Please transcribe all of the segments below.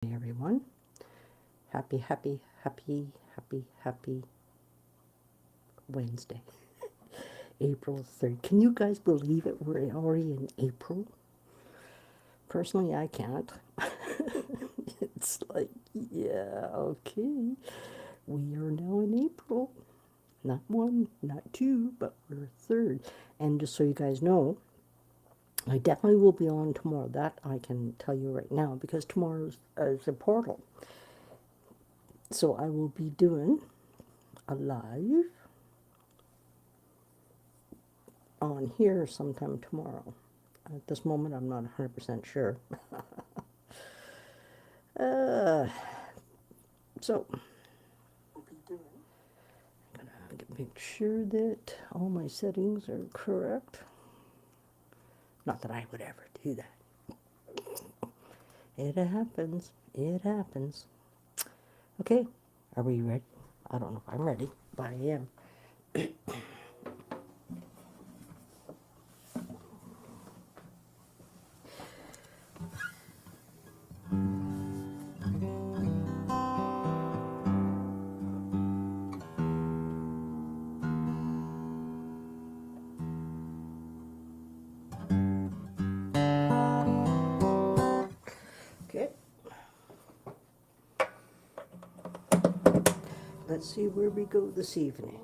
Hey everyone. Happy Wednesday. April 3rd. Can you guys believe it? We're already in April. Personally, I can't. It's like, yeah, okay. We are now in April. Not one, not two, but we're third. And just so you guys know, I definitely will be on tomorrow. That I can tell you right now because tomorrow is a portal. So I will be doing a live on here sometime tomorrow. At this moment, I'm not 100% sure. uh, so, I'm gonna make sure that all my settings are correct. Not that I would ever do that. It happens. It happens. Okay, are we ready? I don't know if I'm ready, but I am. Okay. Let's see where we go this evening.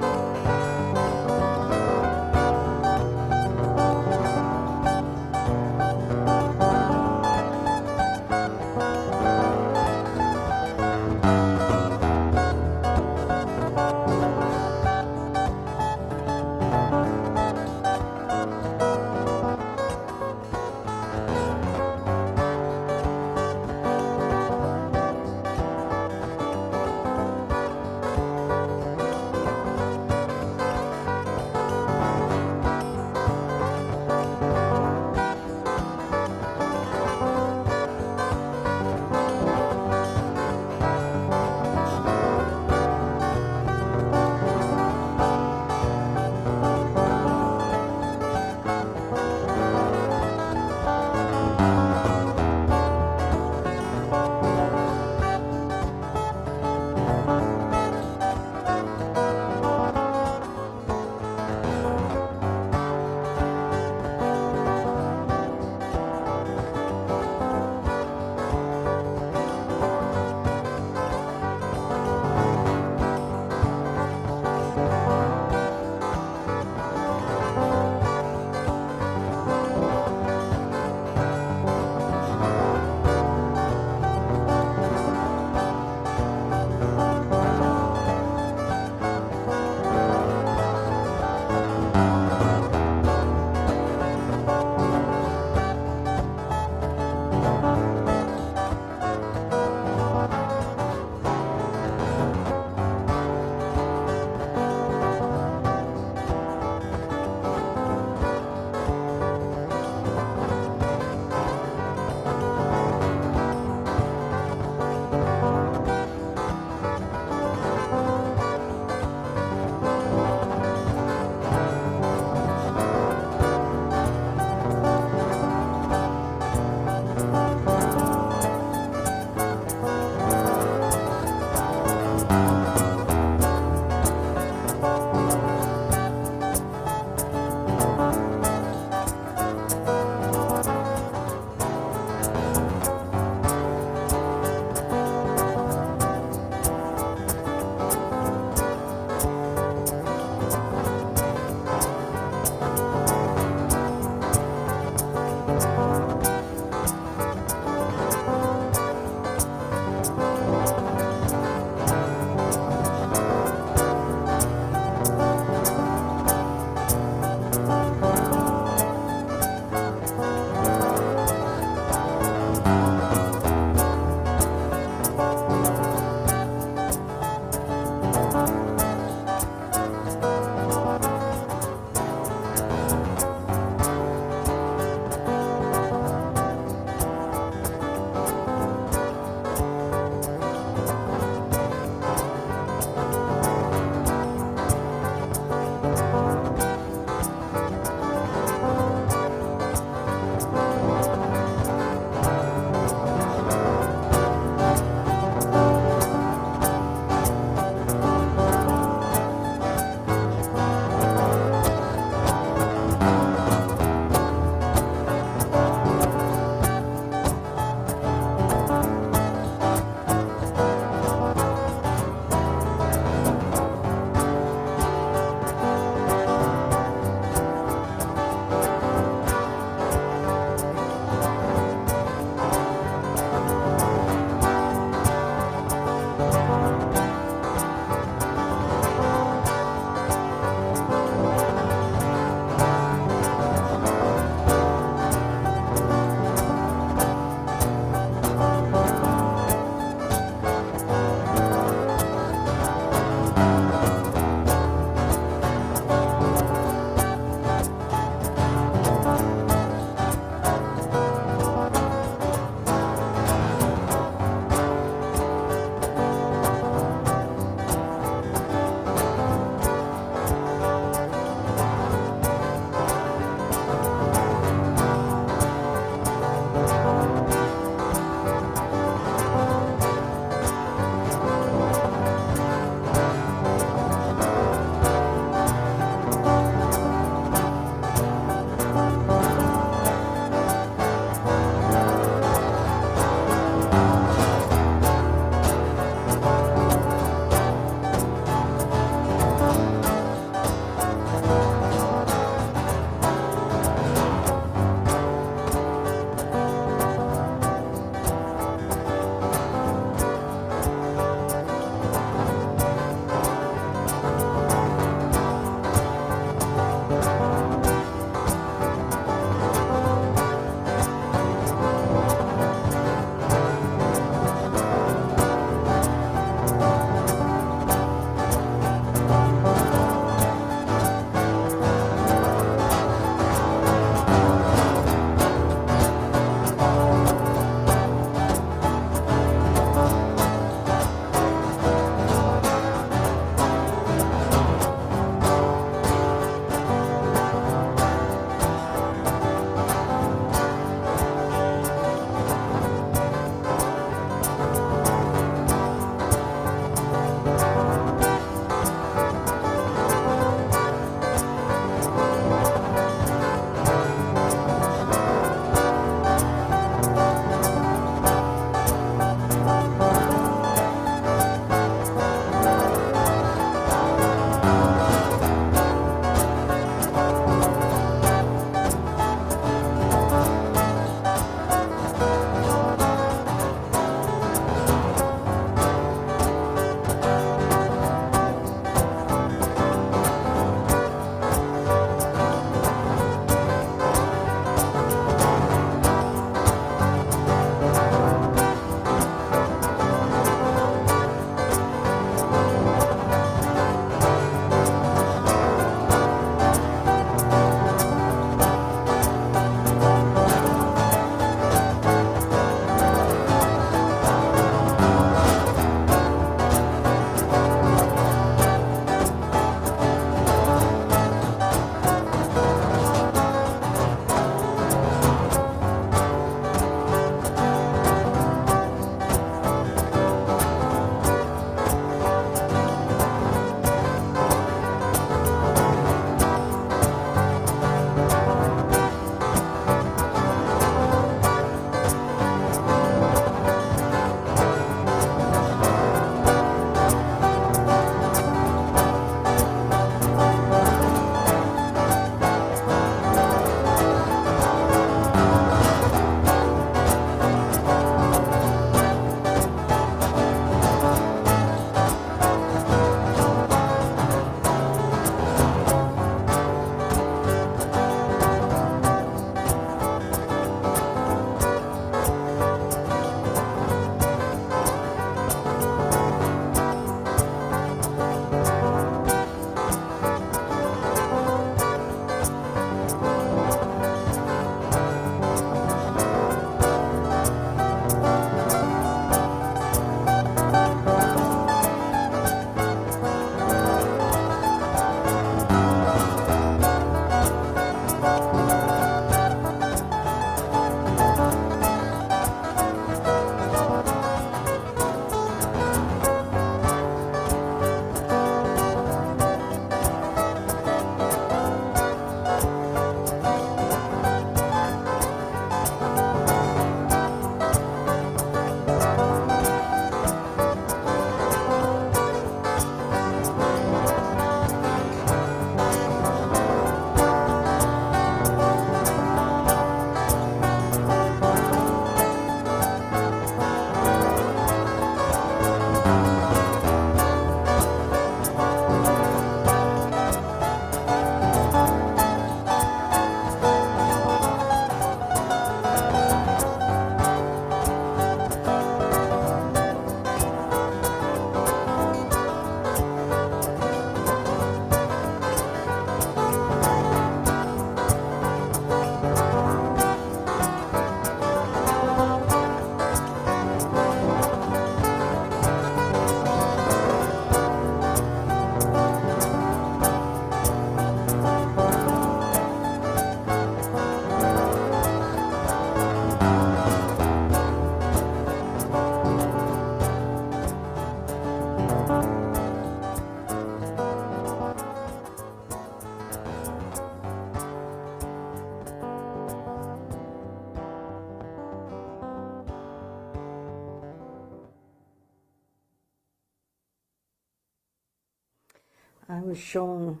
I was shown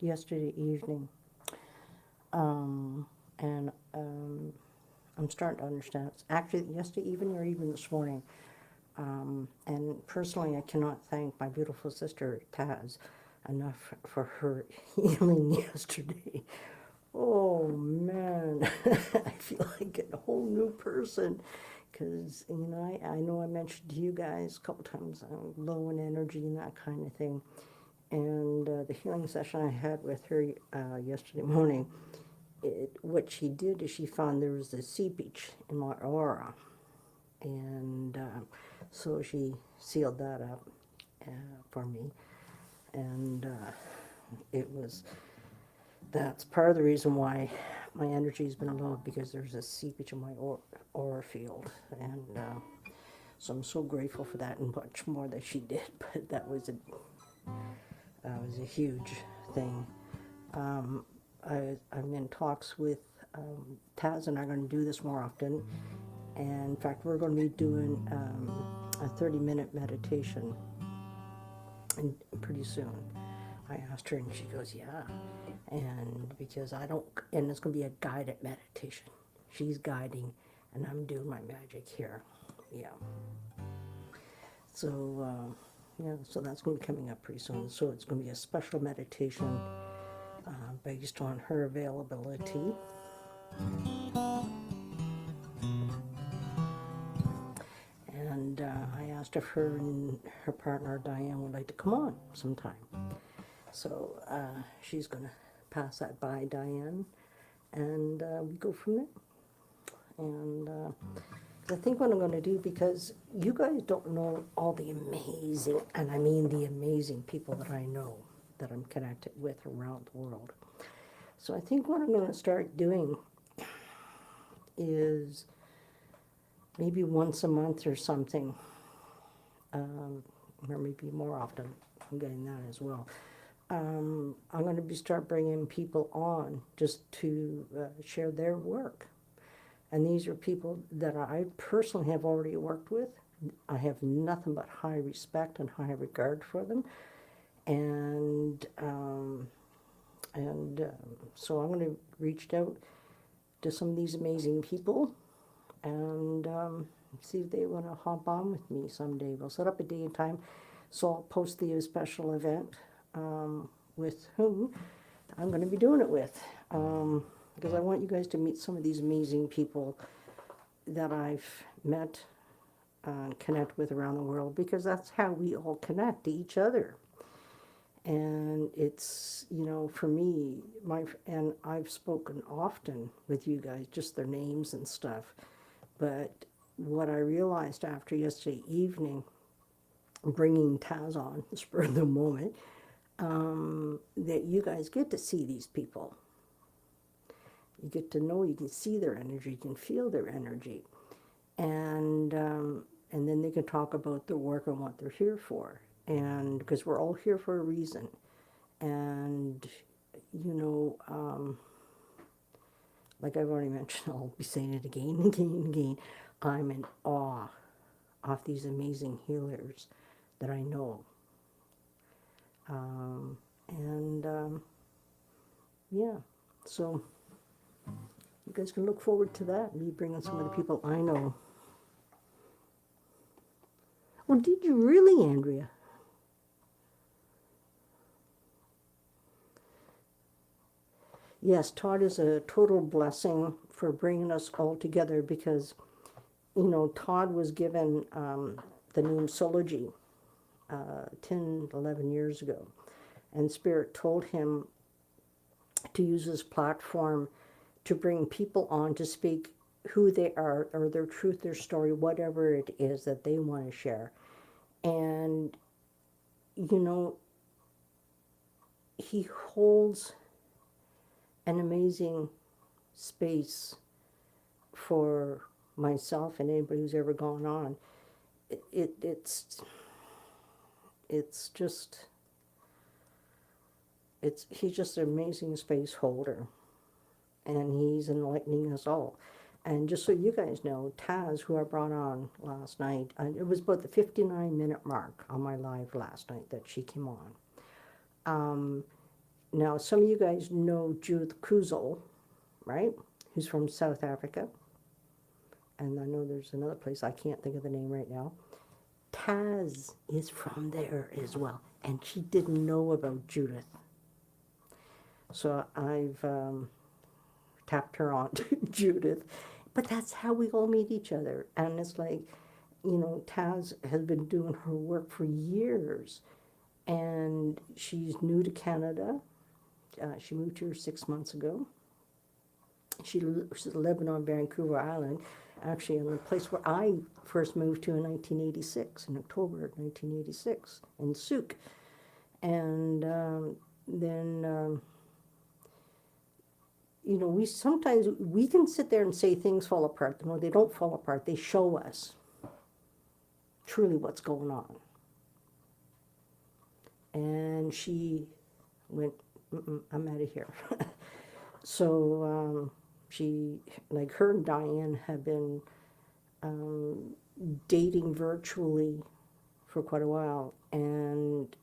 yesterday evening, and I'm starting to understand. It's actually yesterday evening or even this morning. And personally, I cannot thank my beautiful sister Taz enough for her healing yesterday. Oh man, I feel like a whole new person. Because, you know, I know I mentioned to you guys a couple times I'm low in energy and that kind of thing. And the healing session I had with her yesterday morning, what she did is she found there was a seepage in my aura. And so she sealed that up for me. And it was, that's part of the reason why my energy's been low, because there's a seepage in my aura field. And so I'm so grateful for that and much more that she did. But that was a huge thing. I'm in talks with Taz, and I'm going to do this more often. And in fact, we're going to be doing a 30-minute meditation and pretty soon. I asked her, and she goes, yeah. And because I don't, and it's going to be a guided meditation. She's guiding, and I'm doing my magic here. Yeah. So, yeah, so that's going to be coming up pretty soon. So it's going to be a special meditation based on her availability. And I asked if her and her partner Diane would like to come on sometime. So she's going to pass that by Diane, and we go from there. And I think what I'm going to do, because you guys don't know all the amazing, and I mean the amazing people that I know, that I'm connected with around the world. So I think what I'm going to start doing is maybe once a month or something, or maybe more often. I'm getting that as well. I'm going to start bringing people on just to share their work. And these are people that I personally have already worked with. I have nothing but high respect and high regard for them. And so I'm going to reach out to some of these amazing people and see if they want to hop on with me someday. We'll set up a day and time. So I'll post the special event with whom I'm going to be doing it with. Because I want you guys to meet some of these amazing people that I've met and connect with around the world, because that's how we all connect to each other. And it's, you know, for me, and I've spoken often with you guys, just their names and stuff. But what I realized after yesterday evening, bringing Taz on, the spur of the moment, that you guys get to see these people. You get to know, you can see their energy, you can feel their energy. And then they can talk about their work and what they're here for. And because we're all here for a reason. And, you know, like I've already mentioned, I'll be saying it again and again and again, I'm in awe of these amazing healers that I know. Yeah, so you guys can look forward to that, me bringing some of the people I know. Well, did you really, Andrea? Yes, Todd is a total blessing for bringing us all together, because, you know, Todd was given the name Sology 10, 11 years ago. And Spirit told him to use his platform to bring people on to speak who they are, or their truth, their story, whatever it is that they want to share. And, you know, he holds an amazing space for myself and anybody who's ever gone on. He's just an amazing space holder, and he's enlightening us all. And just so you guys know, Taz, who I brought on last night, it was about the 59-minute mark on my live last night that she came on. Now, some of you guys know Judith Kuzel, right? Who's from South Africa. And I know there's another place, I can't think of the name right now. Taz is from there as well. And she didn't know about Judith. So I've tapped her on to Judith. But that's how we all meet each other. And it's like, you know, Taz has been doing her work for years. And she's new to Canada. She moved here 6 months ago. She's living on Vancouver Island, actually in the place where I first moved to in 1986, in October of 1986, in Souk. And then, you know, we can sit there and say things fall apart. No, they don't fall apart. They show us truly what's going on. And she went, I'm out of here. So she, like her and Diane have been dating virtually for quite a while. And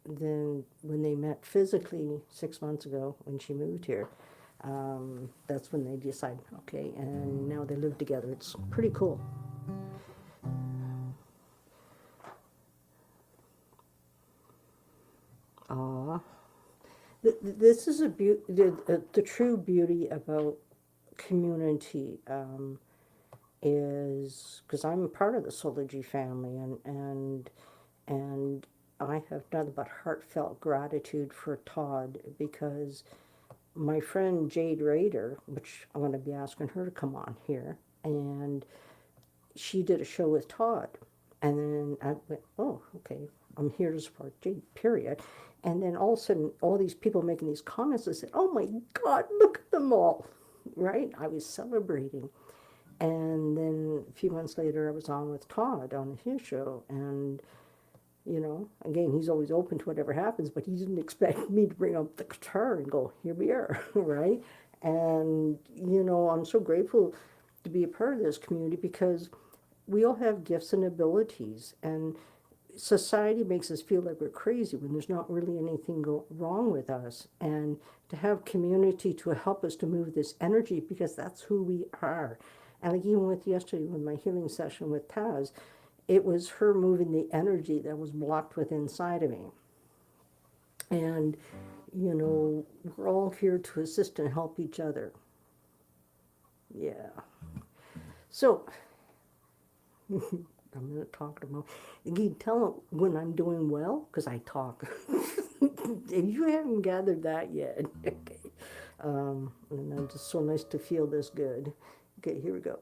then when they met physically 6 months ago, when she moved here, that's when they decided, okay, and now they live together. It's pretty cool. Aw. This is the true beauty about community, is because I'm part of the Sology family, and I have nothing but heartfelt gratitude for Todd, because my friend Jade Rader, which I'm going to be asking her to come on here, and she did a show with Todd. And then I went, oh, okay, I'm here to support Jade, period. And then all of a sudden, all these people making these comments, I said, oh my God, look at them all, right? I was celebrating. And then a few months later, I was on with Todd on his show. And, you know, again, he's always open to whatever happens, but he didn't expect me to bring up the guitar and go, here we are, right? And, you know, I'm so grateful to be a part of this community, because we all have gifts and abilities, and society makes us feel like we're crazy when there's not really anything wrong with us. And to have community to help us to move this energy, because that's who we are. And like even with yesterday, with my healing session with Taz, it was her moving the energy that was blocked within inside of me. And, you know, we're all here to assist and help each other. Yeah. So, I'm going to talk to them. You can tell when I'm doing well, because I talk. If you haven't gathered that yet, okay. And it's just so nice to feel this good. Okay, here we go.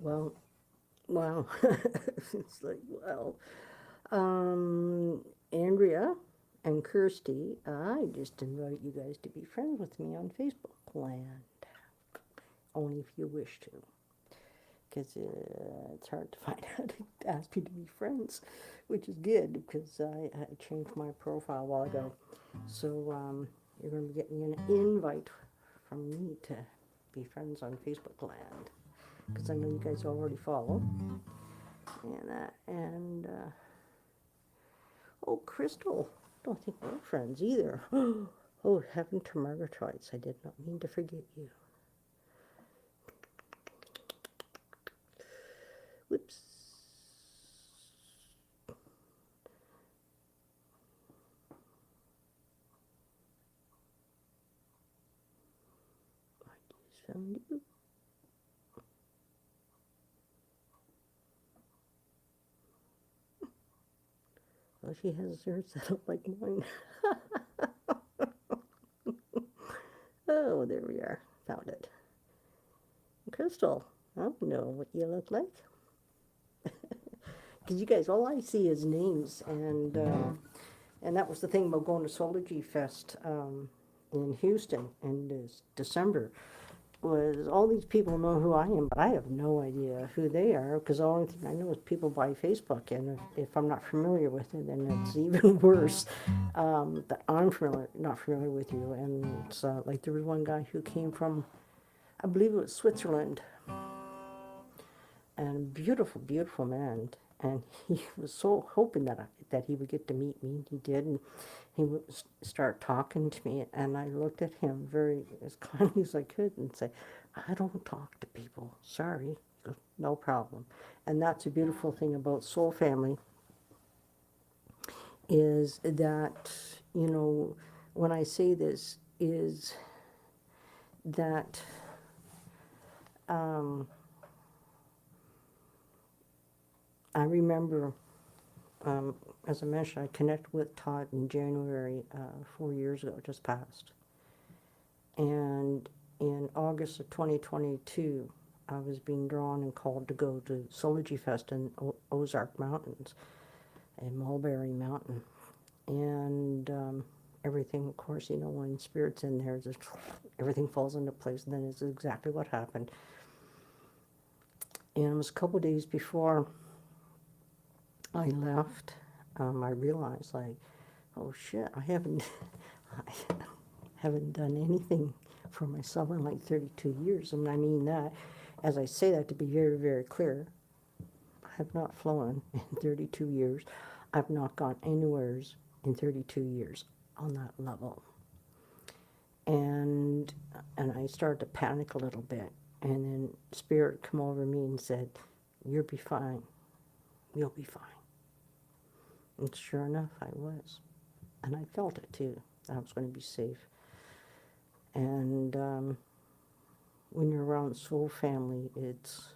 Well, wow. It's like, wow. Andrea and Kirsty, I just invite you guys to be friends with me on Facebook land. Only if you wish to. Because it's hard to find out to ask you to be friends, which is good because I changed my profile a while ago. So you're going to be getting an invite from me to be friends on Facebook land because I know you guys already follow. And oh, Crystal, don't think we're friends either. Oh, heaven to Margaret's. I did not mean to forget you. Whoops. I just found you. Well, she has hers set up like mine. Oh, there we are. Found it. Crystal, I don't know what you look like. Because you guys, all I see is names, and that was the thing about going to Soulful Fest in Houston in December. Was all these people know who I am, but I have no idea who they are because the only thing I know is people by Facebook, and if I'm not familiar with it, then it's even worse that I'm not familiar with you. And it's like there was one guy who came from, I believe it was Switzerland, and beautiful, beautiful man. And he was so hoping that he would get to meet me. He did, and he would start talking to me. And I looked at him very as kindly as I could and say, "I don't talk to people. Sorry." He goes, "No problem." And that's a beautiful thing about Soul Family is that when I say this is that. Um, I remember, as I mentioned, I connected with Todd in January 4 years ago, just passed. And in August of 2022, I was being drawn and called to go to Soulful Fest in Ozark Mountains and Mulberry Mountain. And everything, of course, when spirit's in there, just everything falls into place. And then it's exactly what happened. And it was a couple of days before I left, I realized, like, oh shit, I haven't done anything for myself in like 32 years. And I mean that, as I say that to be very, very clear, I have not flown in 32 years. I've not gone anywhere in 32 years on that level. And I started to panic a little bit. And then Spirit come over me and said, "You'll be fine. You'll be fine." And sure enough, I was. And I felt it too. I was going to be safe. And when you're around Soul Family, it's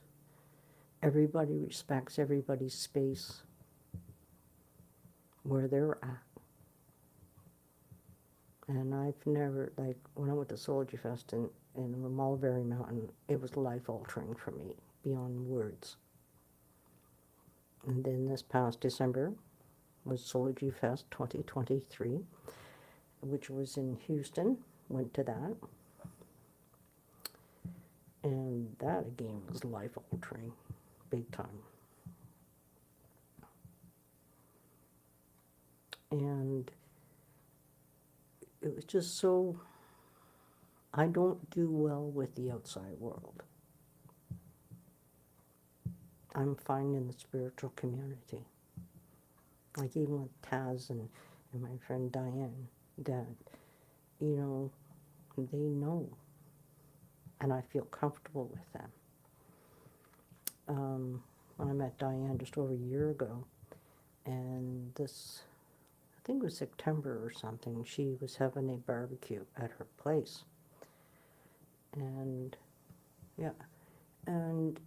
everybody respects everybody's space where they're at. And I've never, like, when I went to Soldier Fest in Mulberry Mountain, it was life-altering for me, beyond words. And then this past December was Soldier Fest 2023, which was in Houston. Went to that. And that, again, was life-altering, big time. And it was just so, I don't do well with the outside world. I'm fine in the spiritual community. Like even with Taz and my friend Diane, that, they know. And I feel comfortable with them. When I met Diane just over a year ago, and this, I think it was September or something, she was having a barbecue at her place. And, yeah, and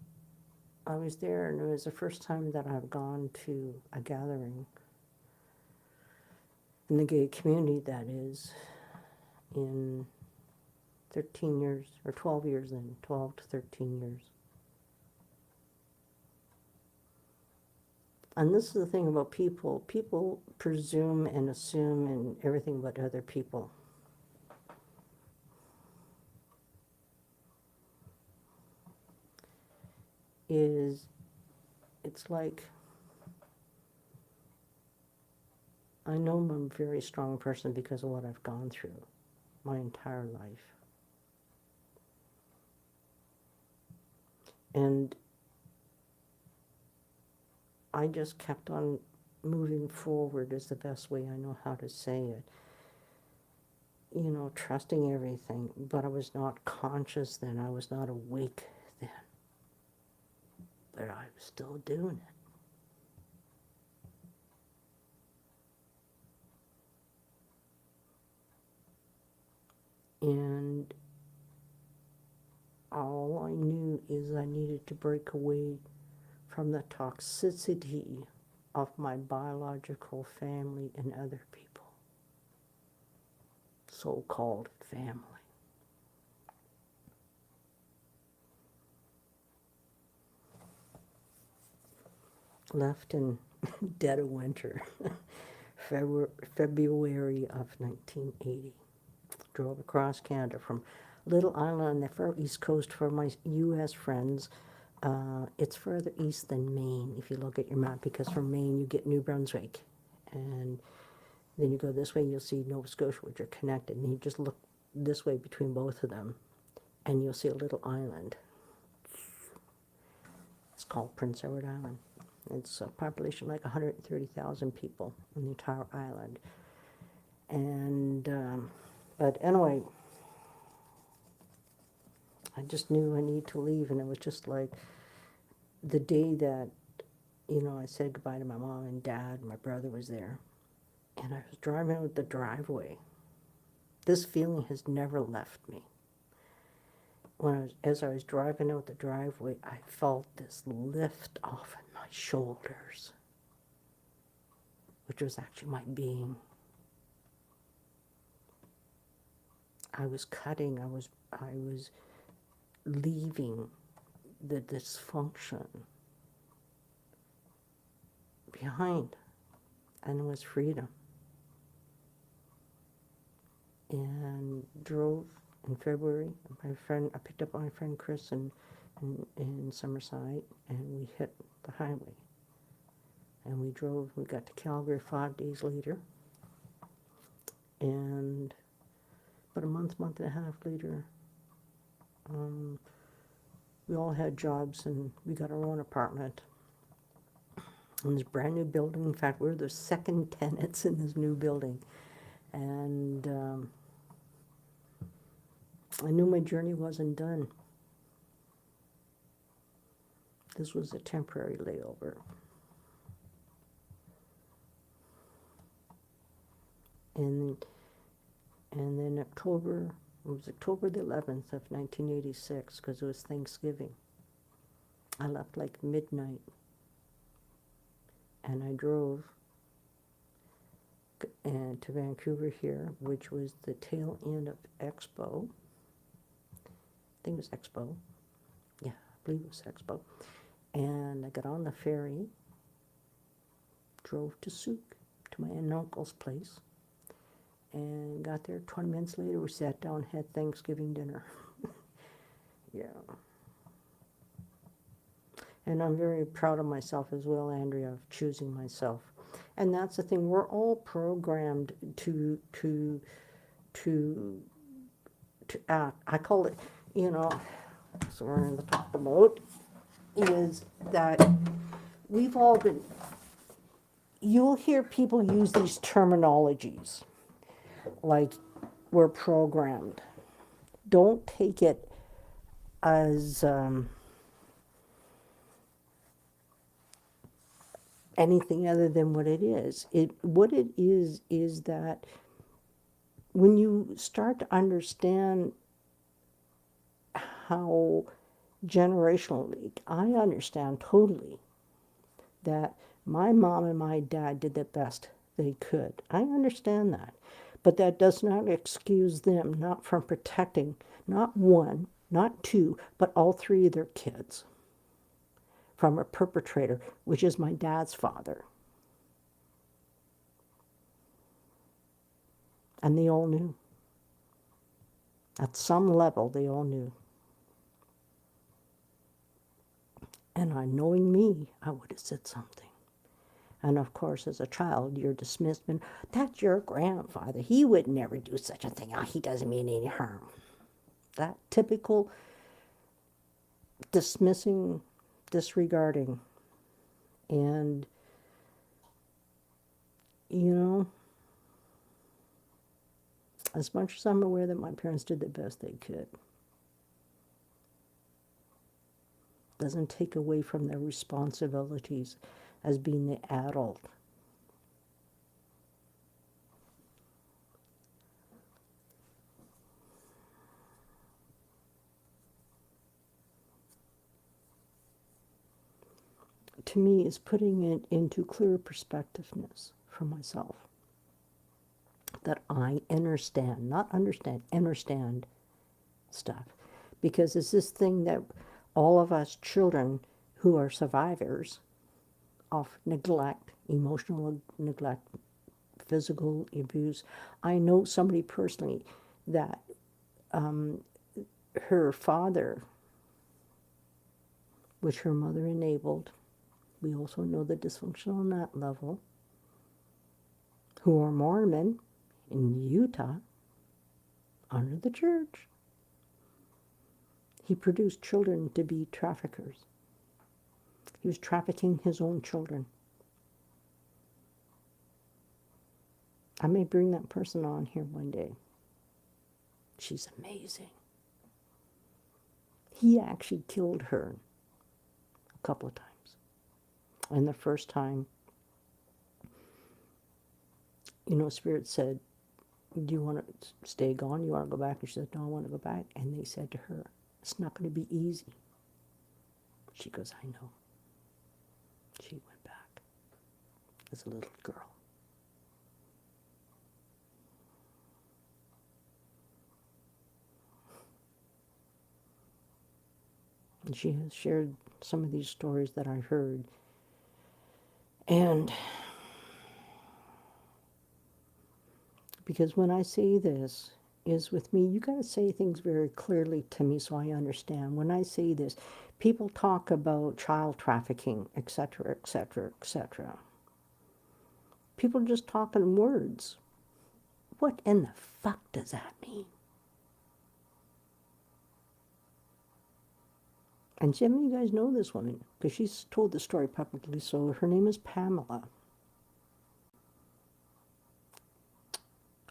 I was there, and it was the first time that I've gone to a gathering in the gay community, that is, in 13 years, or 12 years then, 12 to 13 years. And this is the thing about people. People presume and assume and everything about other people. It's like, I know I'm a very strong person because of what I've gone through my entire life. And I just kept on moving forward is the best way I know how to say it. You know, trusting everything, but I was not conscious then. I was not awake then. But I was still doing it. And all I knew is I needed to break away from the toxicity of my biological family and other people, so-called family. Left in dead of winter, February of 1980. Drove across Canada from Little Island on the far east coast for my U.S. friends. It's further east than Maine, if you look at your map, because from Maine you get New Brunswick. And then you go this way, you'll see Nova Scotia, which are connected. And you just look this way between both of them, and you'll see a little island. It's called Prince Edward Island. It's a population like 130,000 people on the entire island. And, but anyway, I just knew I need to leave, and it was just like the day that, you know, I said goodbye to my mom and dad, my brother was there, and I was driving out the driveway. This feeling has never left me. As I was driving out the driveway, I felt this lift off in my shoulders, which was actually my being. I was cutting, I was leaving the dysfunction behind, and it was freedom. And drove in February. I picked up my friend Chris in Summerside, and we hit the highway. And we got to Calgary 5 days later. And about a month and a half later, we all had jobs, and we got our own apartment in this brand new building. In fact, we're the second tenants in this new building. And I knew my journey wasn't done. This was a temporary layover. And then it was October the 11th of 1986, because it was Thanksgiving. I left like midnight, and I drove to Vancouver here, which was the tail end of Expo. I think it was Expo. Yeah, I believe it was Expo. And I got on the ferry, drove to Souk, to my aunt and uncle's place, and got there 20 minutes later. We sat down, had Thanksgiving dinner. Yeah. And I'm very proud of myself as well, Andrea, of choosing myself. And that's the thing, we're all programmed to act. I call it, you know, so we're going to talk about, is that we've all been, you'll hear people use these terminologies, like we're programmed. Don't take it as anything other than what it is. What it is that when you start to understand how generationally, I understand totally that my mom and my dad did the best they could. I understand that. But that does not excuse them not from protecting not one, not two, but all three of their kids from a perpetrator, which is my dad's father. And they all knew. At some level, they all knew. And knowing me, I would have said something. And of course, as a child, you're dismissed. And that's your grandfather. He would never do such a thing. He doesn't mean any harm. That typical dismissing, disregarding. And, you know, as much as I'm aware that my parents did the best they could, doesn't take away from their responsibilities as being the adult. To me, is putting it into clear perspectiveness for myself. That I understand, not understand, understand stuff. Because it's this thing that all of us children who are survivors of neglect, emotional neglect, physical abuse. I know somebody personally that her father, which her mother enabled, we also know the dysfunction on that level, who are Mormon in Utah, under the church. He produced children to be traffickers. He was trafficking his own children. I may bring that person on here one day. She's amazing. He actually killed her a couple of times. And the first time, you know, Spirit said, do you want to stay gone? You want to go back? And she said, no, I want to go back. And they said to her, it's not going to be easy. She goes, I know. She went back as a little girl. And she has shared some of these stories that I heard. And because when I say this is with me, you got to say things very clearly to me so I understand. When I say this, people talk about child trafficking, etc., etc., etc. People just talk in words. What in the fuck does that mean? And some of you guys know this woman because she's told the story publicly. So her name is Pamela.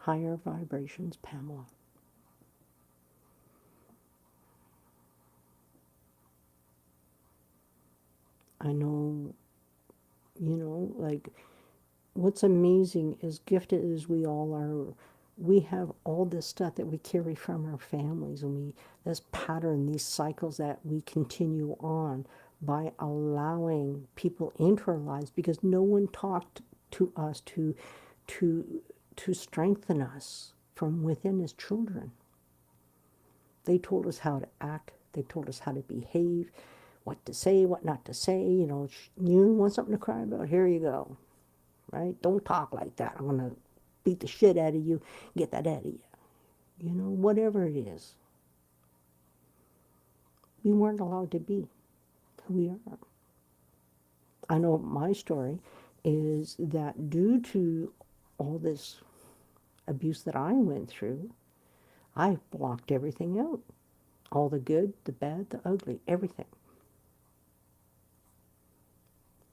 Higher Vibrations, Pamela. I know, you know, like, what's amazing is, gifted as we all are, we have all this stuff that we carry from our families, and this pattern, these cycles that we continue on by allowing people into our lives, because no one talked to us to strengthen us from within as children. They told us how to act. They told us how to behave, what to say, what not to say. You know, you want something to cry about? Here you go. Right? Don't talk like that. I'm going to beat the shit out of you, get that out of you. You know, whatever it is. We weren't allowed to be who we are. I know my story is that due to all this abuse that I went through, I blocked everything out. All the good, the bad, the ugly, everything.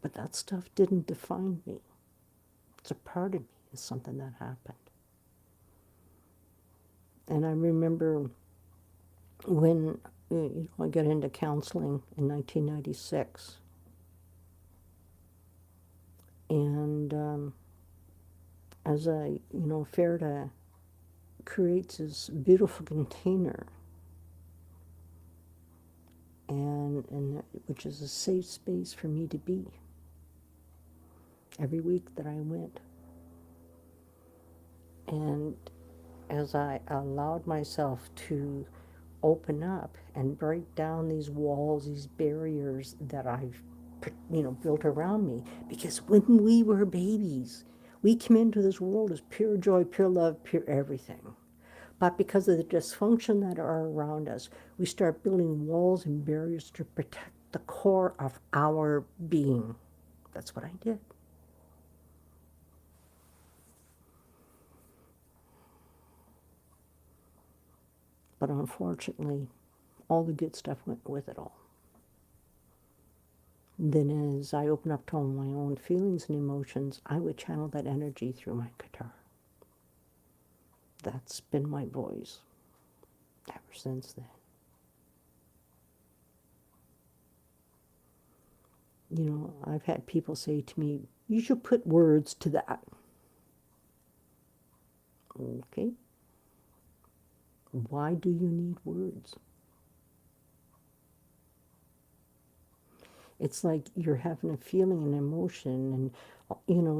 But that stuff didn't define me. It's a part of me. It's something that happened. And I remember when I got into counseling in 1996. And as Farida creates this beautiful container, and which is a safe space for me to be every week that I went. And as I allowed myself to open up and break down these walls, these barriers that I've built around me. Because when we were babies, we came into this world as pure joy, pure love, pure everything. But because of the dysfunction that are around us, we start building walls and barriers to protect the core of our being. That's what I did. But unfortunately, all the good stuff went with it all. Then as I opened up to all my own feelings and emotions, I would channel that energy through my guitar. That's been my voice ever since then. I've had people say to me, you should put words to that. Okay. Why do you need words? It's like you're having a feeling, an emotion, and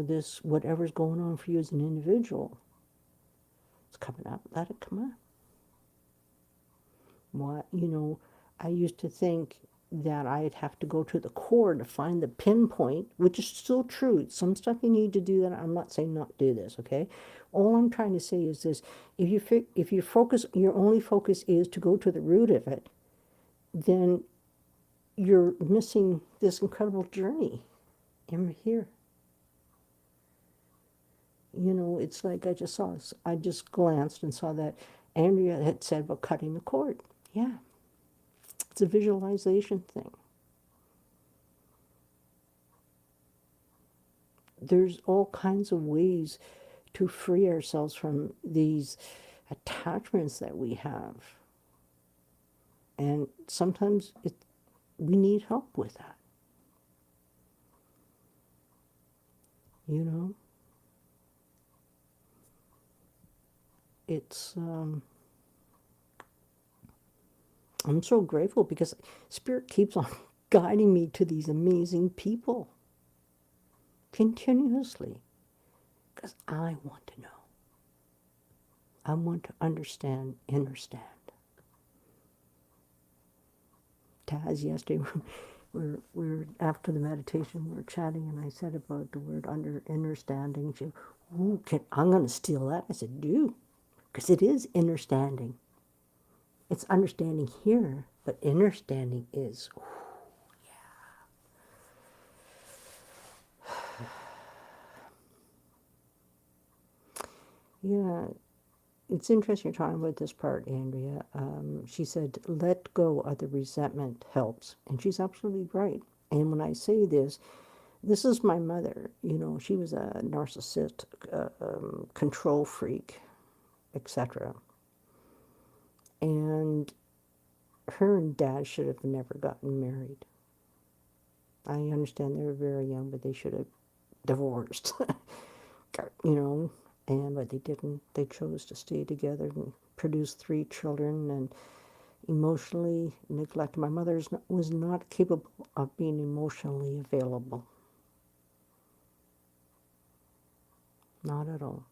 this whatever's going on for you as an individual, it's coming up. Let it come up. Why, I used to think that I'd have to go to the core to find the pinpoint, which is still true. Some stuff you need to do that. I'm not saying not do this, okay? All I'm trying to say is this: if you focus, your only focus is to go to the root of it, then you're missing this incredible journey. And we're here. It's like I just glanced and saw that Andrea had said about cutting the cord. Yeah, it's a visualization thing. There's all kinds of ways to free ourselves from these attachments that we have. And sometimes we need help with that. You know? It's, I'm so grateful because Spirit keeps on guiding me to these amazing people continuously because I want to know. I want to understand. Taz, yesterday, we're after the meditation, we were chatting, and I said about the word understanding. She, ooh, I'm going to steal that. I said, do, because it is understanding. It's understanding here, but understanding is, ooh, yeah. It's interesting you're talking about this part, Andrea. She said, let go of the resentment helps. And she's absolutely right. And when I say this is my mother. She was a narcissist, control freak, etc. And her and dad should have never gotten married. I understand they were very young, but they should have divorced. But they didn't. They chose to stay together and produce 3 children and emotionally neglected. My mother was not capable of being emotionally available. Not at all.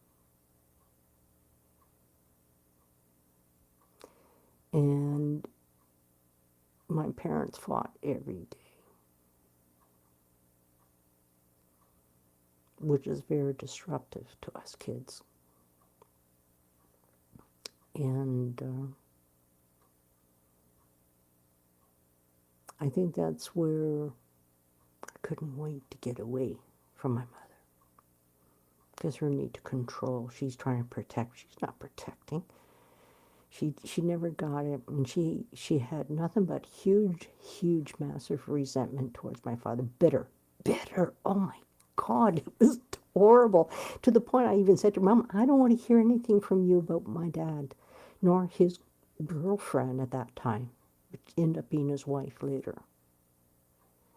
And my parents fought every day, which is very disruptive to us kids. And I think that's where I couldn't wait to get away from my mother. Because her need to control, she's trying to protect, she's not protecting. She never got it, and she had nothing but huge, massive resentment towards my father. Bitter. Oh my God, it was horrible. To the point I even said to her, Mom, I don't want to hear anything from you about my dad, nor his girlfriend at that time, which ended up being his wife later.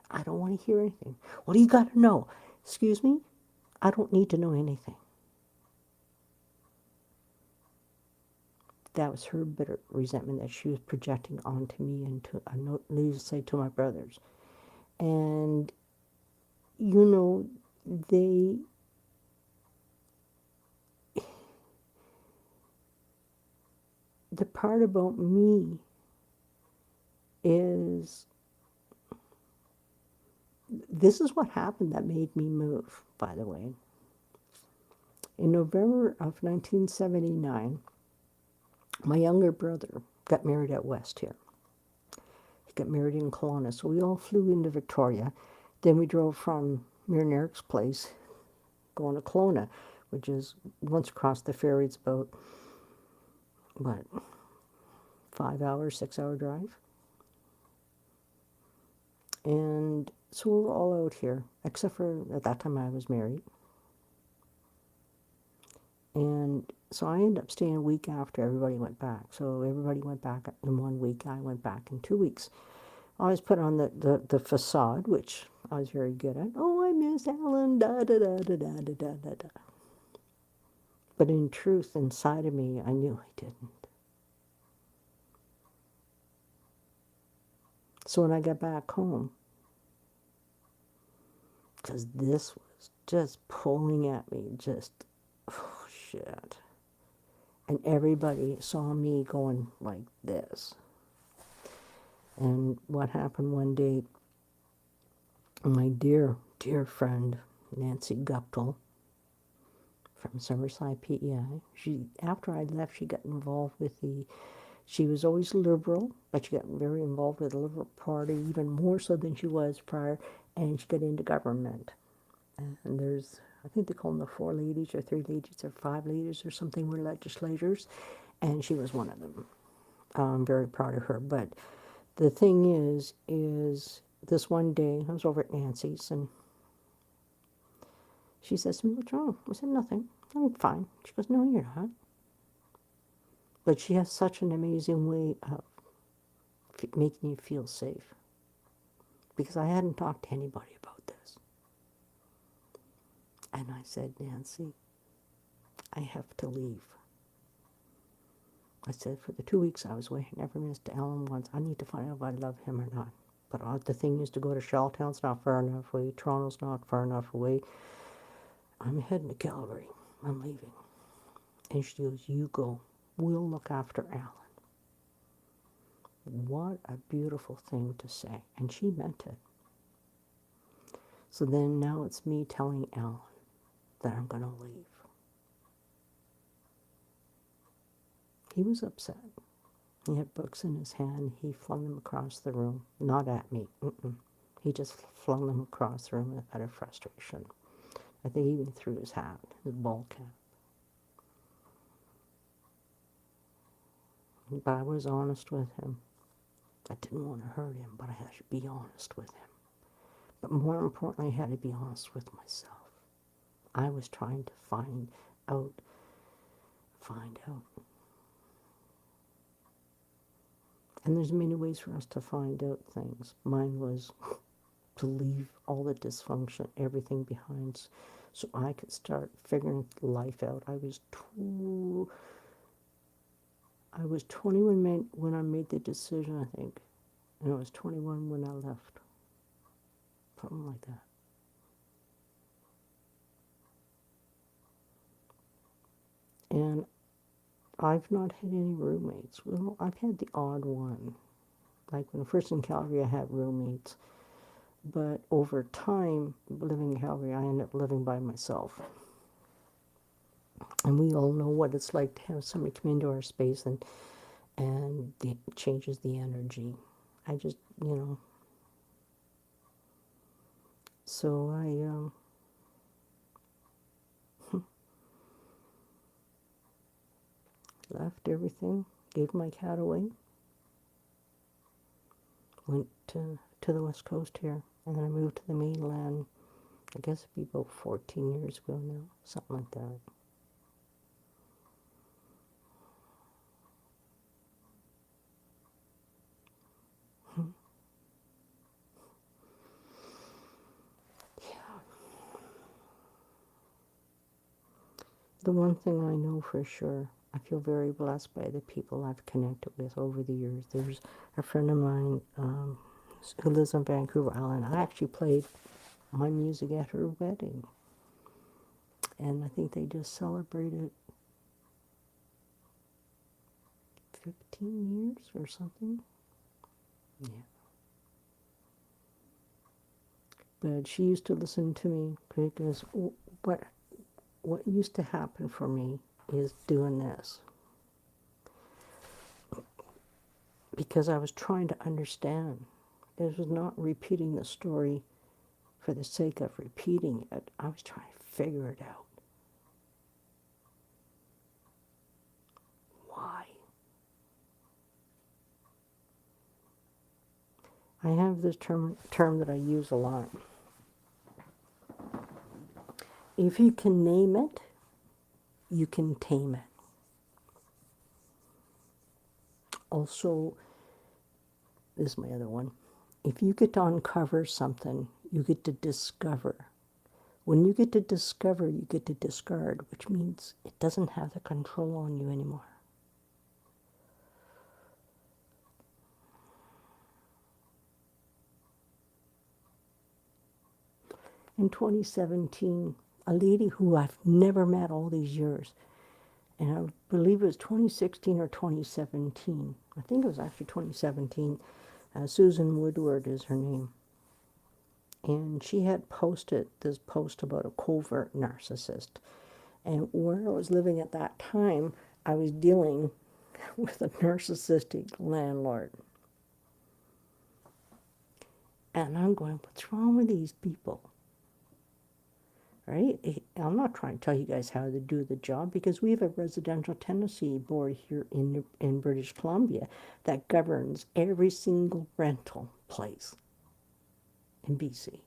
I don't want to hear anything. What do you got to know? Excuse me? I don't need to know anything. That was her bitter resentment that she was projecting onto me and to, needless to say, to my brothers. And, the part about me is this is what happened that made me move, by the way. In November of 1979, my younger brother got married out west here. He got married in Kelowna, so we all flew into Victoria. Then we drove from Mir and Eric's place going to Kelowna, which is once across the ferry. It's about, what, 5 hour, 6 hour drive. And so we were all out here, except for at that time I was married. And so I ended up staying a week after everybody went back. So everybody went back in 1 week. I went back in 2 weeks. I always put on the facade, which I was very good at. Oh, I miss Alan, da da da da da da da da da. But in truth, inside of me, I knew I didn't. So when I got back home, because this was just pulling at me, just, oh, shit. And everybody saw me going like this. And what happened one day, my dear, dear friend, Nancy Guptill, from Summerside, PEI, after I left, she got involved with she was always liberal, but she got very involved with the Liberal Party, even more so than she was prior, and she got into government. And there's, I think they call them the 4 ladies or 3 ladies or 5 ladies or something, were legislators, and she was one of them. I'm very proud of her. But the thing is this one day, I was over at Nancy's, and she says to me, "What's wrong?" I said, "Nothing. I'm fine." She goes, "No, you're not." But she has such an amazing way of making you feel safe. Because I hadn't talked to anybody about this. And I said, "Nancy, I have to leave." I said, for the 2 weeks I was away, I never missed Alan once. I need to find out if I love him or not. But the thing is to go to Charlottetown's not far enough away. Toronto's not far enough away. I'm heading to Calgary. I'm leaving. And she goes, "You go. We'll look after Alan." What a beautiful thing to say. And she meant it. So then now it's me telling Alan that I'm going to leave. He was upset. He had books in his hand. He flung them across the room. Not at me. He just flung them across the room out of frustration. I think he even threw his hat, his ball cap. But I was honest with him. I didn't want to hurt him, but I had to be honest with him. But more importantly, I had to be honest with myself. I was trying to find out. And there's many ways for us to find out things. Mine was to leave all the dysfunction, everything behind, so I could start figuring life out. I was 21 when I made the decision, I think. And I was 21 when I left. Something like that. And I've not had any roommates. Well, I've had the odd one. Like when first in Calgary, I had roommates. But over time, living in Calgary, I ended up living by myself. And we all know what it's like to have somebody come into our space and it changes the energy. I just, so I left everything, gave my cat away, went to the West Coast here, and then I moved to the mainland. I guess it'd be about 14 years ago now, something like that. Yeah. The one thing I know for sure, I feel very blessed by the people I've connected with over the years. There's a friend of mine who lives on Vancouver Island. I actually played my music at her wedding. And I think they just celebrated 15 years or something. Yeah. But she used to listen to me because what what used to happen for me is doing this. Because I was trying to understand. This was not repeating the story for the sake of repeating it. I was trying to figure it out. Why? I have this term that I use a lot. If you can name it, you can tame it. Also, this is my other one. If you get to uncover something, you get to discover. When you get to discover, you get to discard, which means it doesn't have the control on you anymore. In 2017, a lady who I've never met all these years, and I believe it was 2016 or 2017. I think it was actually 2017. Susan Woodward is her name. And she had posted this post about a covert narcissist. And where I was living at that time, I was dealing with a narcissistic landlord. And I'm going, what's wrong with these people? Right? I'm not trying to tell you guys how to do the job because we have a residential tenancy board here in British Columbia that governs every single rental place in BC.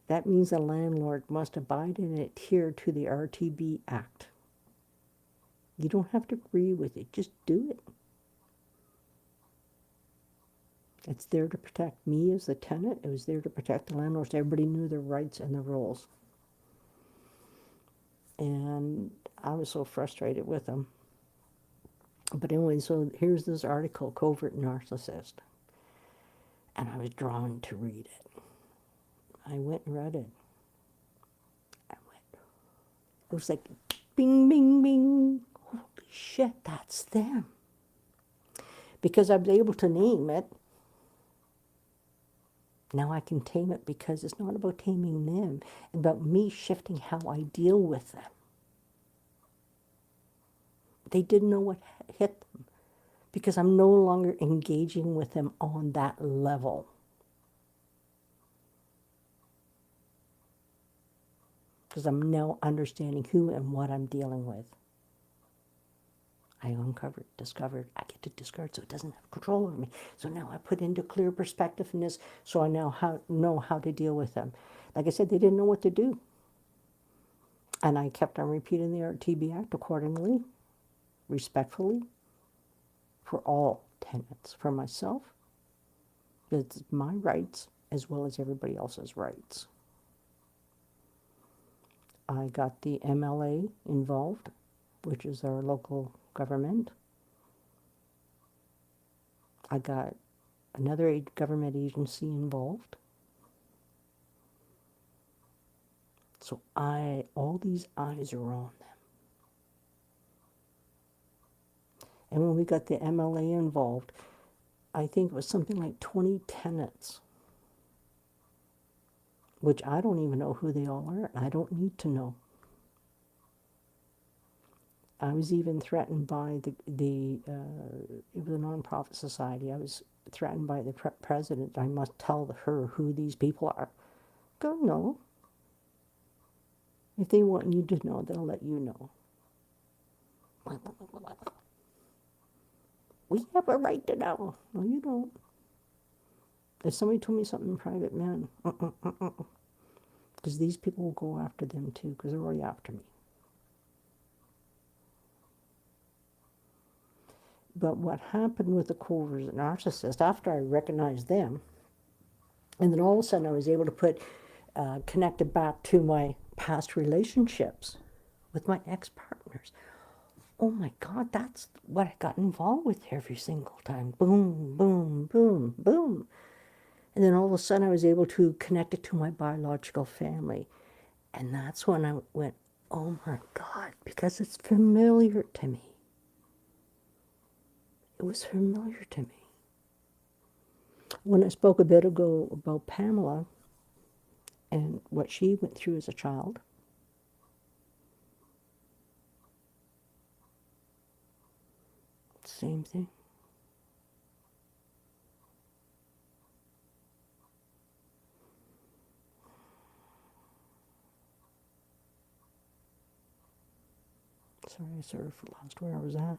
That means the landlord must abide and adhere to the RTB Act. You don't have to agree with it, just do it. It's there to protect me as the tenant. It was there to protect the landlords. Everybody knew their rights and their roles. And I was so frustrated with them. But anyway, so here's this article, Covert Narcissist. And I was drawn to read it. I went and read it. It was like, bing, bing, bing. Holy shit, that's them. Because I was able to name it. Now I can tame it because it's not about taming them. It's about me shifting how I deal with them. They didn't know what hit them because I'm no longer engaging with them on that level. Because I'm now understanding who and what I'm dealing with. I uncovered, discovered, I get to discard so it doesn't have control over me. So now I put into clear perspective in this so I now know how to deal with them. Like I said, they didn't know what to do. And I kept on repeating the RTB Act accordingly, respectfully, for all tenants, for myself, it's my rights as well as everybody else's rights. I got the MLA involved, which is our local government. I got another government agency involved. So all these eyes are on them. And when we got the MLA involved, I think it was something like 20 tenants, which I don't even know who they all are. I don't need to know. I was even threatened by it was a non-profit society. I was threatened by the president. I must tell her who these people are. Go, no. If they want you to know, they'll let you know. We have a right to know. No, you don't. If somebody told me something in private, man, because these people will go after them too, because they're already after me. But what happened with the covert narcissist, after I recognized them, and then all of a sudden I was able to connect it back to my past relationships with my ex-partners. Oh my God, that's what I got involved with every single time. Boom, boom, boom, boom. And then all of a sudden I was able to connect it to my biological family. And that's when I went, oh my God, because it's familiar to me. It was familiar to me. When I spoke a bit ago about Pamela, and what she went through as a child. Same thing. Sorry, I sort of lost where I was at.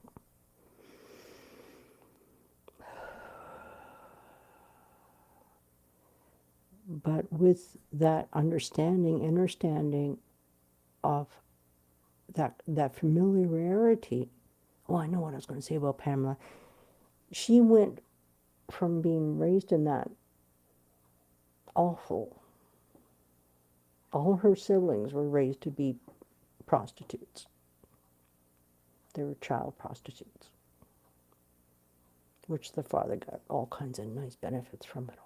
But with that understanding of that familiarity, oh, I know what I was going to say about Pamela. She went from being raised in that awful, all her siblings were raised to be prostitutes. They were child prostitutes, which the father got all kinds of nice benefits from it all.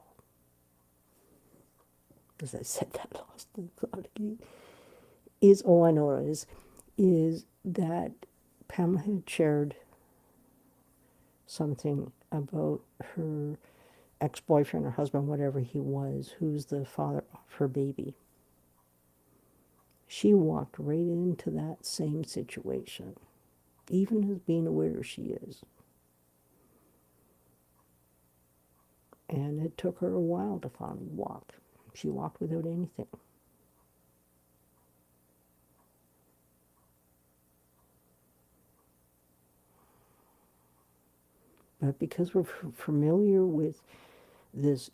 As I said, that lost the thought again. Oh, I know what it is that Pamela had shared something about her ex-boyfriend or husband, whatever he was, who's the father of her baby. She walked right into that same situation, even as being aware she is. And it took her a while to finally walk. She walked without anything. But because we're familiar with this,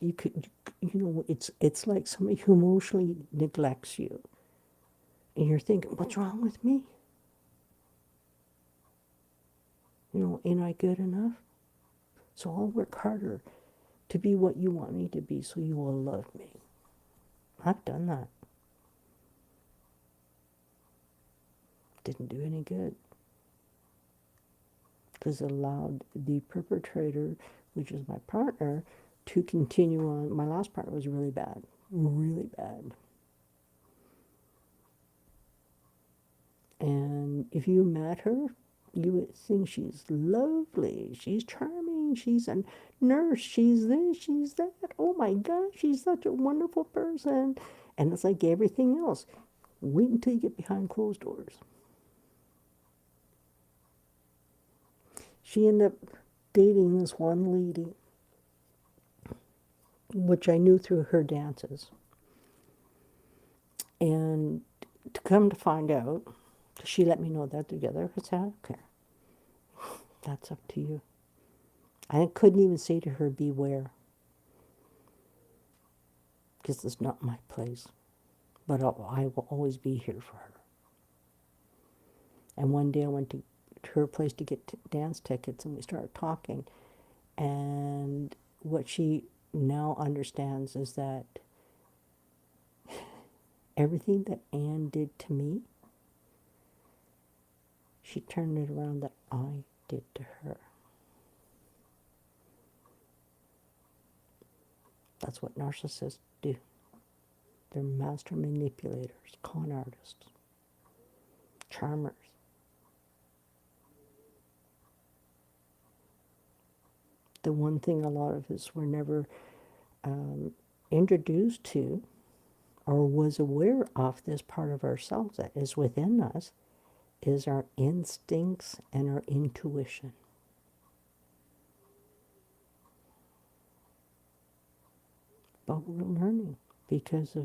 it's like somebody who emotionally neglects you. And you're thinking, what's wrong with me? Ain't I good enough? So I'll work harder to be what you want me to be so you will love me. I've done that. Didn't do any good. Because it allowed the perpetrator, which is my partner, to continue on. My last partner was really bad. Really bad. And if you met her, you would think she's lovely, she's charming, she's a nurse, she's this, she's that. Oh my gosh, she's such a wonderful person. And it's like everything else. Wait until you get behind closed doors. She ended up dating this one lady, which I knew through her dances. And to come to find out, she let me know they're together. I said, I don't care. That's up to you. I couldn't even say to her, beware. Because it's not my place. But I will always be here for her. And one day I went to her place to get dance tickets, and we started talking. And what she now understands is that everything that Anne did to me, she turned it around that I did to her. That's what narcissists do. They're master manipulators, con artists, charmers. The one thing a lot of us were never introduced to or was aware of, this part of ourselves that is within us, is our instincts and our intuition. But we're learning because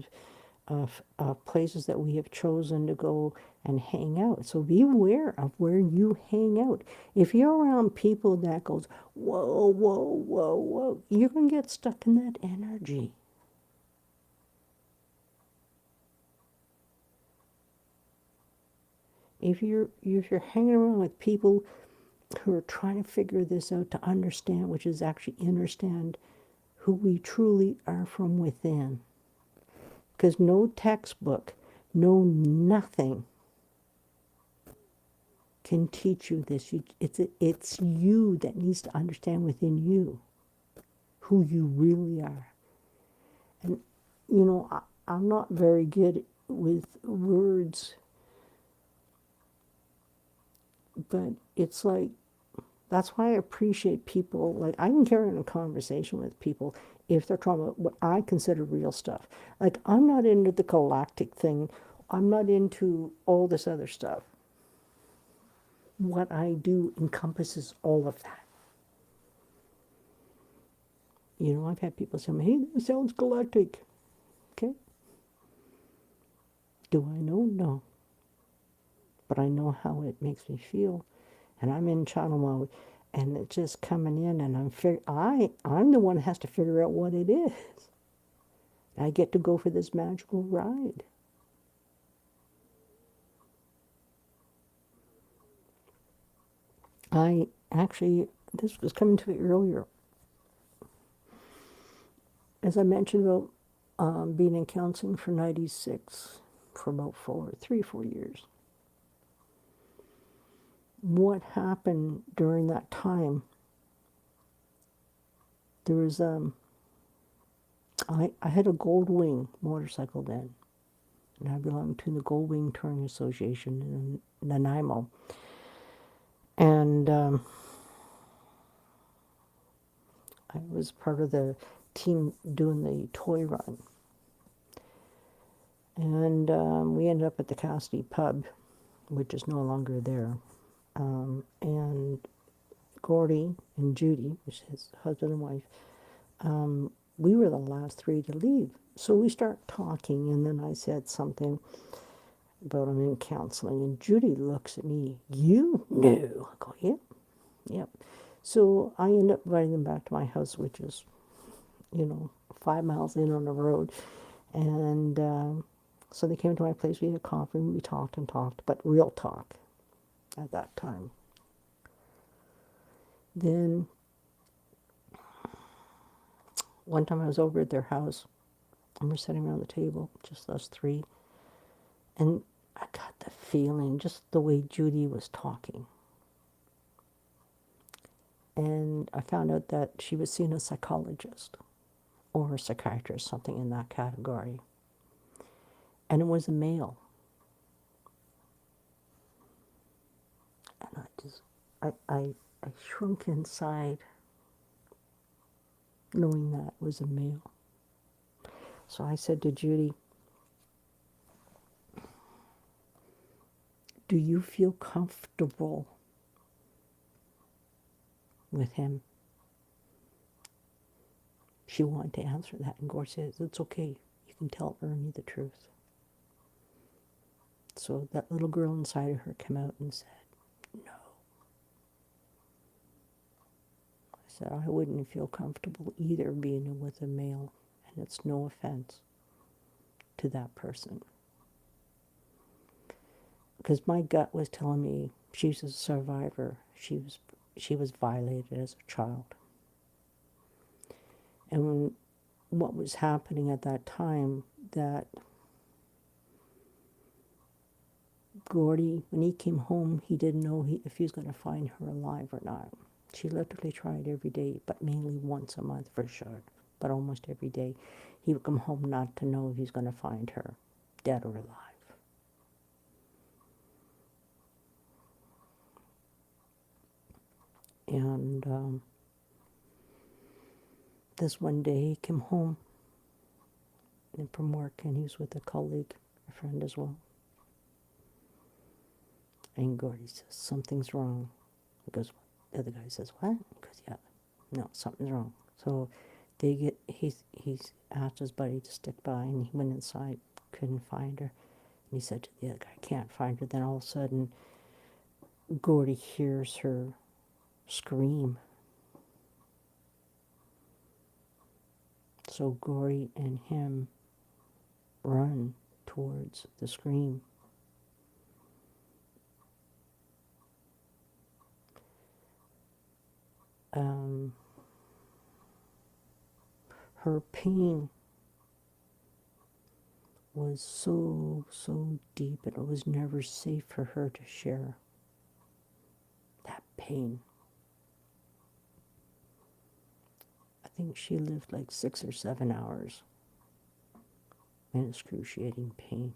of places that we have chosen to go and hang out. So be aware of where you hang out. If you're around people that goes, whoa, whoa, whoa, whoa, you're going to get stuck in that energy. If you're hanging around with people who are trying to figure this out to understand, which is actually understand who we truly are from within. Because no textbook, no nothing can teach you this. It's you that needs to understand within you who you really are. And, I'm not very good with words, but it's like, that's why I appreciate people. Like, I can carry on a conversation with people if they're talking about what I consider real stuff. Like, I'm not into the galactic thing. I'm not into all this other stuff. What I do encompasses all of that. You know, I've had people say, hey, that sounds galactic. Okay. Do I know? No. But I know how it makes me feel. And I'm in channel mode. And it's just coming in, and I'm the one that has to figure out what it is. I get to go for this magical ride. I actually, this was coming to me earlier. As I mentioned about being in counseling for 96 for about 3 or 4 years. What happened during that time, there was, I had a Gold Wing motorcycle then. And I belonged to the Gold Wing Touring Association in Nanaimo. And I was part of the team doing the toy run. And we ended up at the Cassidy pub, which is no longer there. And Gordy and Judy, which is his husband and wife, we were the last three to leave. So we start talking, and then I said something about I'm in counseling, and Judy looks at me, you knew. I go, yep, yep. So I end up inviting them back to my house, which is, 5 miles in on the road. And so they came to my place, we had coffee, and we talked and talked, but real talk at that time. Then one time I was over at their house, and we're sitting around the table, just us three, and I got the feeling, just the way Judy was talking. And I found out that she was seeing a psychologist or a psychiatrist, something in that category. And it was a male. And I shrunk inside knowing that was a male. So I said to Judy, do you feel comfortable with him? She wanted to answer that, and Gore says, it's okay. You can tell Ernie the truth. So that little girl inside of her came out and said, no. I said, I wouldn't feel comfortable either being with a male, and it's no offense to that person. Because my gut was telling me she's a survivor. She was violated as a child. And what was happening at that time, that Gordy, when he came home, he didn't know if he was going to find her alive or not. She literally tried every day, but mainly once a month for sure. But almost every day, he would come home not to know if he's going to find her, dead or alive. And this one day, he came home from work, and he was with a colleague, a friend as well. And Gordy says, something's wrong. He goes, the other guy says, what? He goes, yeah, no, something's wrong. So he's asked his buddy to stick by, and he went inside, couldn't find her. And he said to the other guy, can't find her. Then all of a sudden, Gordy hears her scream. So Gordy and him run towards the scream. Her pain was so deep, and it was never safe for her to share that pain. I think she lived like 6 or 7 hours in excruciating pain.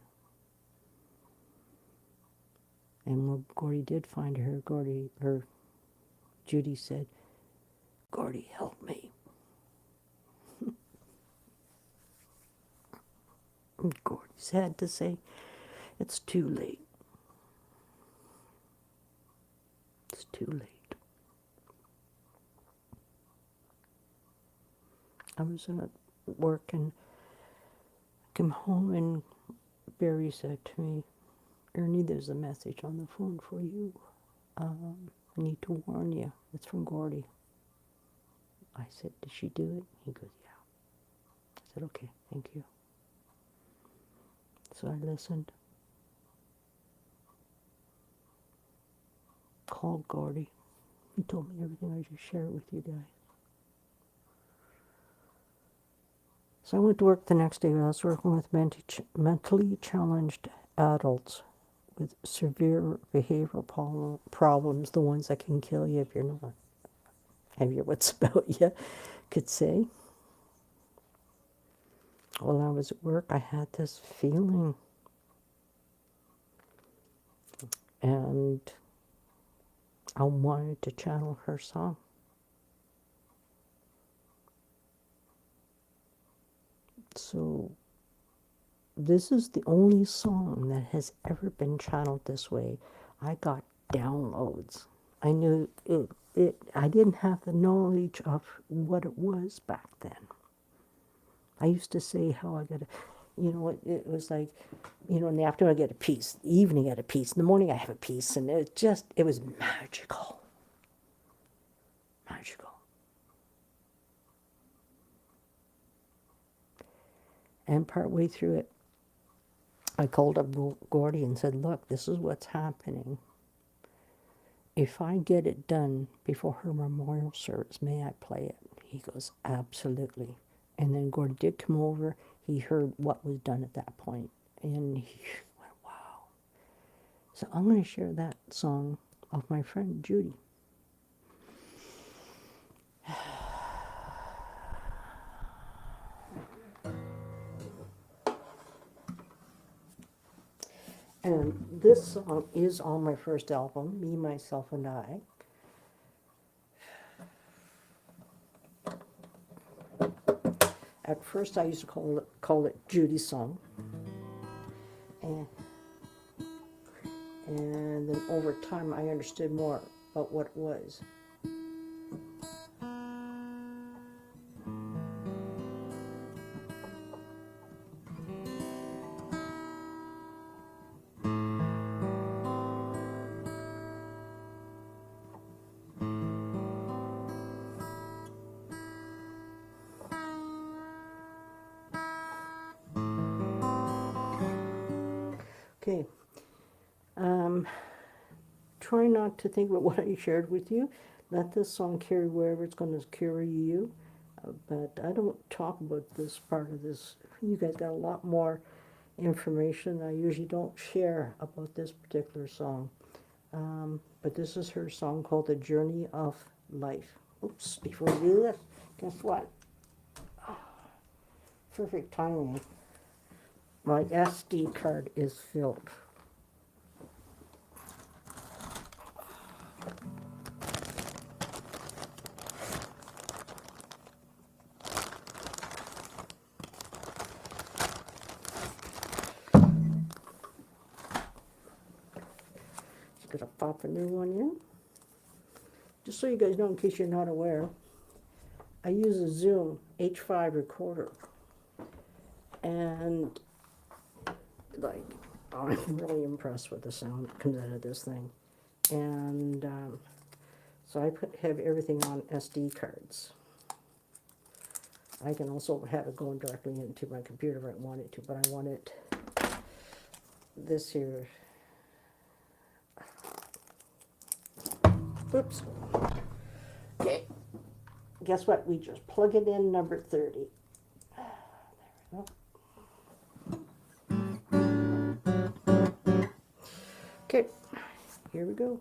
And when Gordy did find her, Judy said, Gordy, help me. Gordy's had to say, it's too late. It's too late. I was at work and came home and Barry said to me, Ernie, there's a message on the phone for you. I need to warn you. It's from Gordy. I said, did she do it? He goes, yeah. I said, okay, thank you. So I listened. Called Gordy. He told me everything I just shared with you guys. So I went to work the next day. I was working with mentally challenged adults with severe behavioral problems, the ones that can kill you if you're not have your wits about you, could say. While I was at work, I had this feeling, and I wanted to channel her song. So this is the only song that has ever been channeled this way. I got downloads. I knew I didn't have the knowledge of what it was back then. I used to say how I got a, it was like, in the afternoon I get a piece, the evening I get a piece, in the morning I have a piece, and it was magical. Magical. And partway through it, I called up Gordy and said, look, this is what's happening. If I get it done before her memorial service, may I play it? He goes, absolutely. And then Gordy did come over. He heard what was done at that point, and he went, wow. So I'm going to share that song of my friend Judy. And this song is on my first album, Me, Myself, and I. At first, I used to call it Judy's song, and then over time, I understood more about what it was. Okay. Try not to think about what I shared with you. Let this song carry wherever it's going to carry you. But I don't talk about this part of this. You guys got a lot more information. I usually don't share about this particular song. But this is her song called The Journey of Life. Oops, before we do this, guess what? Perfect timing. My SD card is filled. Just gonna pop a new one in. Just so you guys know, in case you're not aware, I use a Zoom H5 recorder. And like, I'm really impressed with the sound that comes out of this thing. And so I have everything on SD cards. I can also have it going directly into my computer if I wanted to, but I want it, this here. Oops. Okay. Guess what? We just plug it in, number 30. There we go. Okay, here we go.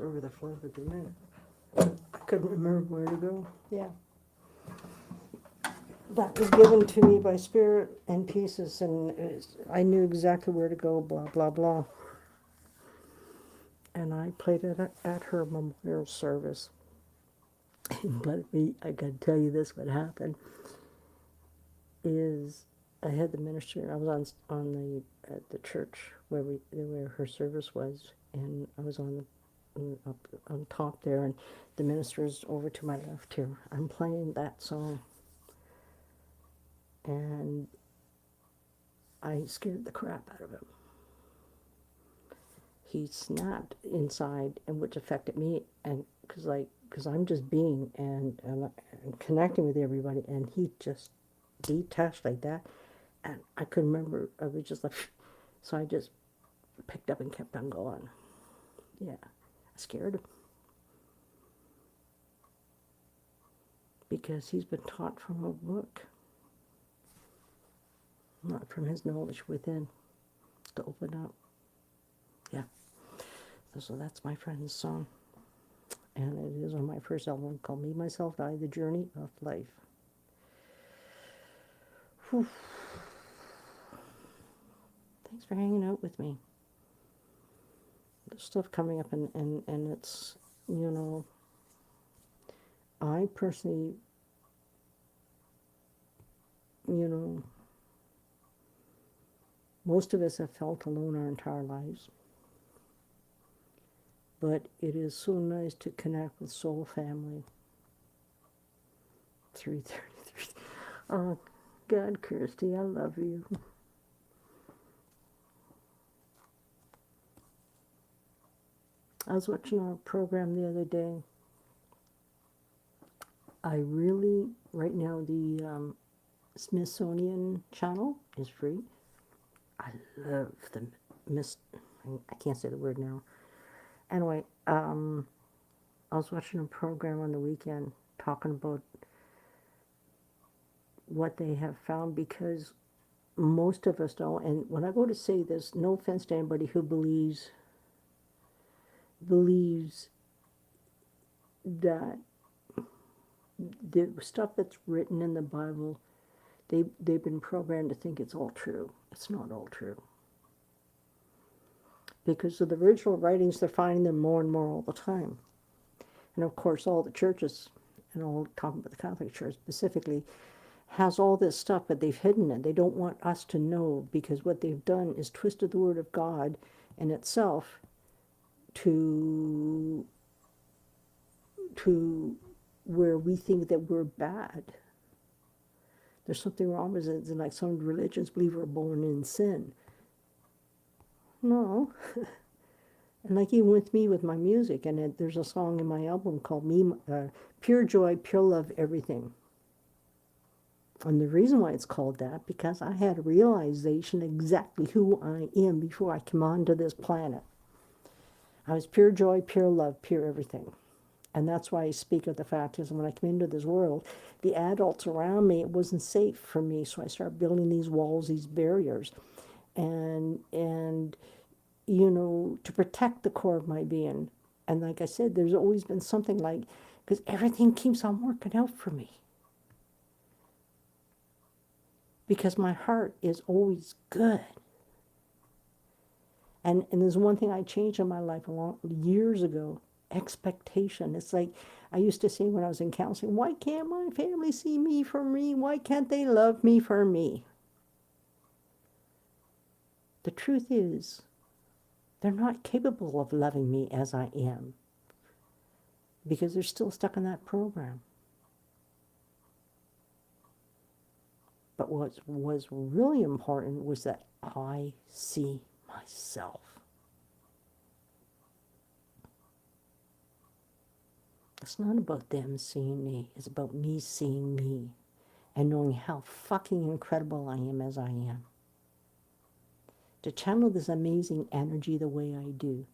over the floor for a minute. I couldn't remember where to go. Yeah. That was given to me by Spirit and pieces, and I knew exactly where to go, blah, blah, blah. And I played it at her memorial service. But I got to tell you this, what happened is I had the minister, I was on at the church where her service was, and I was up on top there, and the minister's over to my left here. I'm playing that song, and I scared the crap out of him. He snapped inside, and which affected me, and because I'm just being and connecting with everybody, and he just detached like that, and I couldn't remember. I was just like, so I just picked up and kept on going. Yeah, I scared him because he's been taught from a book, not from his knowledge within, to open up. Yeah. So that's my friend's song. And it is on my first album called Me, Myself, I, The Journey of Life. Whew. Thanks for hanging out with me. There's stuff coming up, and it's, you know, I personally, you know, most of us have felt alone our entire lives. But it is so nice to connect with Soul Family. 333. Oh, God, Kirsty, I love you. I was watching a program the other day. I really, right now, the Smithsonian channel is free. I love the I can't say the word now. Anyway, I was watching a program on the weekend talking about what they have found, because most of us don't. And when I go to say this, no offense to anybody who believes that the stuff that's written in the Bible, they've been programmed to think it's all true. It's not all true. Because of the original writings, they're finding them more and more all the time. And of course, all the churches, and I'll talk about the Catholic Church specifically, has all this stuff, but they've hidden it. They don't want us to know, because what they've done is twisted the Word of God in itself to where we think that we're bad. There's something wrong with it. Like some religions believe we're born in sin. No. And like even with me, with my music, and there's a song in my album called Pure Joy, Pure Love, Everything. And the reason why it's called that, because I had a realization exactly who I am before I came onto this planet. I was pure joy, pure love, pure everything. And that's why I speak of the fact is when I came into this world, the adults around me, it wasn't safe for me. So I started building these walls, these barriers, and you know, to protect the core of my being. And like I said, there's always been something like, because everything keeps on working out for me. Because my heart is always good. And there's one thing I changed in my life years ago, expectation. It's like I used to say when I was in counseling, why can't my family see me for me? Why can't they love me for me? The truth is, they're not capable of loving me as I am, because they're still stuck in that program. But what was really important was that I see myself. It's not about them seeing me. It's about me seeing me and knowing how fucking incredible I am as I am. To channel this amazing energy the way I do.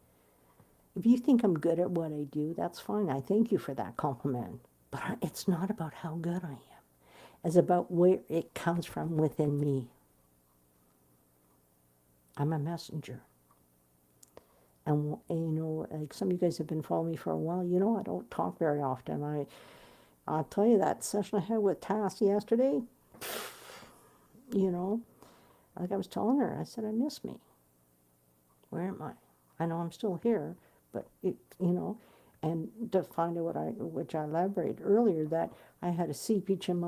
If you think I'm good at what I do, that's fine. I thank you for that compliment. But it's not about how good I am. It's about where it comes from within me. I'm a messenger. you know, like some of you guys have been following me for a while, you know, I don't talk very often. I'll tell you that session I had with Tass yesterday, you know, like I was telling her, I said, I miss me. Where am I? I know I'm still here, but it, you know, and to find out which I elaborated earlier, that I had a seepage in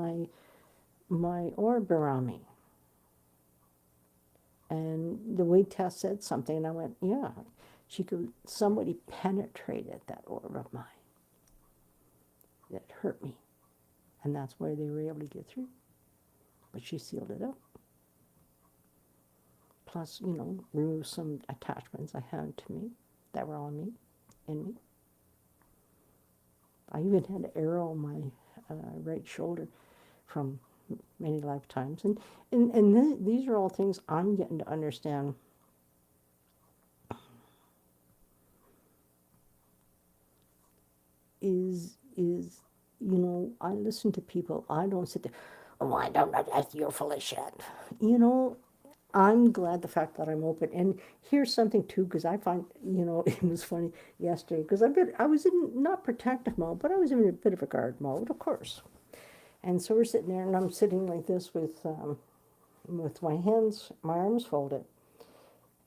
my orb around me. And the way Tess said something, and I went, yeah, somebody penetrated that orb of mine that hurt me. And that's why they were able to get through. But she sealed it up. Plus, you know, removed some attachments I had to me that were on me, in me. I even had an arrow on my right shoulder from many lifetimes. And these are all things I'm getting to understand. Is you know, I listen to people. I don't sit there, oh, I don't know, you're full of shit. You know, I'm glad the fact that I'm open. And here's something too, because I find, you know, it was funny yesterday, because I was in not protective mode, but I was in a bit of a guard mode, of course. And so we're sitting there, and I'm sitting like this with my hands, my arms folded.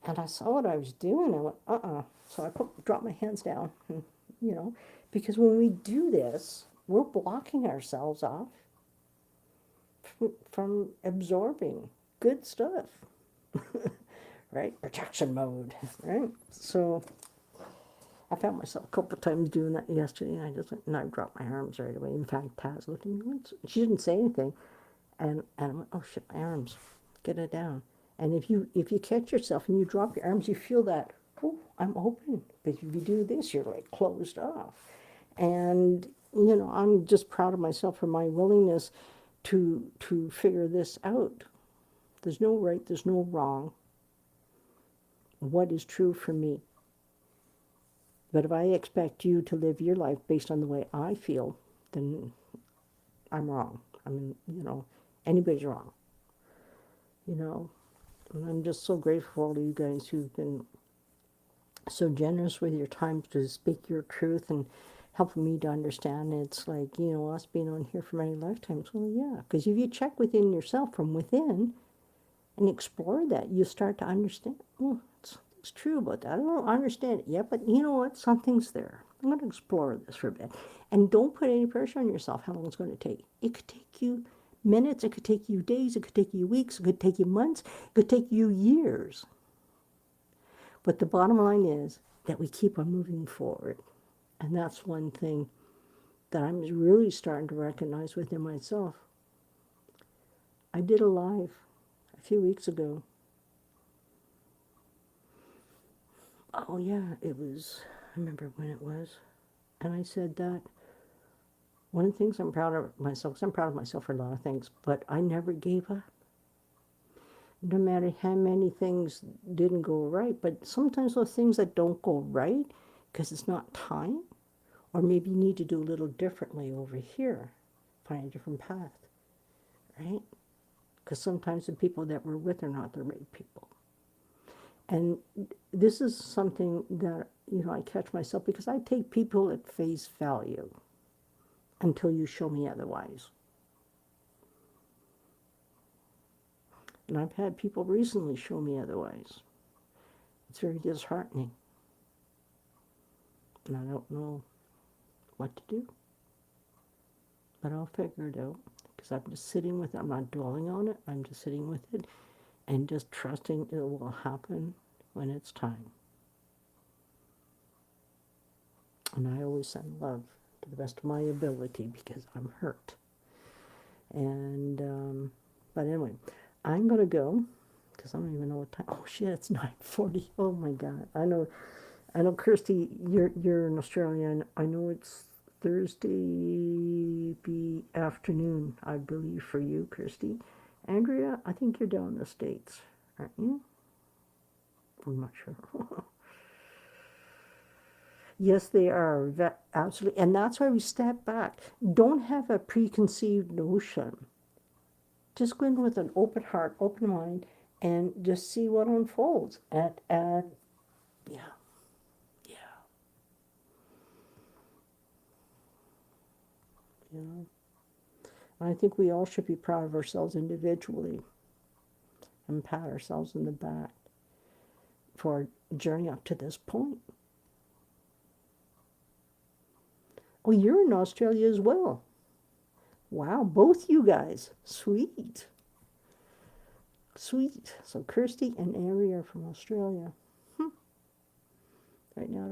And I saw what I was doing. I went, So I dropped my hands down, and, you know, because when we do this, we're blocking ourselves off from absorbing good stuff, right? Protection mode, right? So I found myself a couple of times doing that yesterday, and I just went, and I dropped my arms right away. In fact, Taz looked at me, she didn't say anything, and I went, oh shit, my arms, get it down. And if you catch yourself and you drop your arms, you feel that, oh, I'm open. But if you do this, you're like closed off. And you know, I'm just proud of myself for my willingness to figure this out. There's no right, there's no wrong. What is true for me? But if I expect you to live your life based on the way I feel, then I'm wrong. I mean, you know, anybody's wrong. You know, and I'm just so grateful to you guys who've been so generous with your time to speak your truth and helping me to understand. It's like, you know, us being on here for many lifetimes. Well, yeah, because if you check within yourself from within and explore that, you start to understand, oh, it's true about that. I don't understand it yet, but you know what? Something's there. I'm going to explore this for a bit. And don't put any pressure on yourself how long it's going to take. It could take you minutes, it could take you days, it could take you weeks, it could take you months, it could take you years. But the bottom line is that we keep on moving forward. And that's one thing that I'm really starting to recognize within myself. I did a live a few weeks ago. Oh yeah, it was, I remember when it was. And I said that one of the things I'm proud of myself, because I'm proud of myself for a lot of things, but I never gave up. No matter how many things didn't go right, but sometimes those things that don't go right, because it's not time, or maybe you need to do a little differently over here, find a different path, right? Because sometimes the people that we're with are not the right people. And this is something that, you know, I catch myself because I take people at face value until you show me otherwise. And I've had people recently show me otherwise. It's very disheartening. And I don't know what to do. But I'll figure it out because I'm just sitting with it. I'm not dwelling on it. I'm just sitting with it and just trusting it will happen when it's time. And I always send love to the best of my ability because I'm hurt. And, but anyway, I'm going to go because I don't even know what time. Oh shit, it's 9:40. Oh my God. I know, Kirsty, you're in Australia, and I know it's Thursday afternoon, I believe, for you, Kirsty. Andrea, I think you're down in the States, aren't you? I'm not sure. Yes, they are. Absolutely. And that's why we step back. Don't have a preconceived notion. Just go in with an open heart, open mind, and just see what unfolds. And yeah. you know. And I think we all should be proud of ourselves individually and pat ourselves in the back for our journey up to this point. Oh, you're in Australia as well. Wow, both you guys. Sweet. Sweet. So Kirsty and Ari are from Australia. Right now,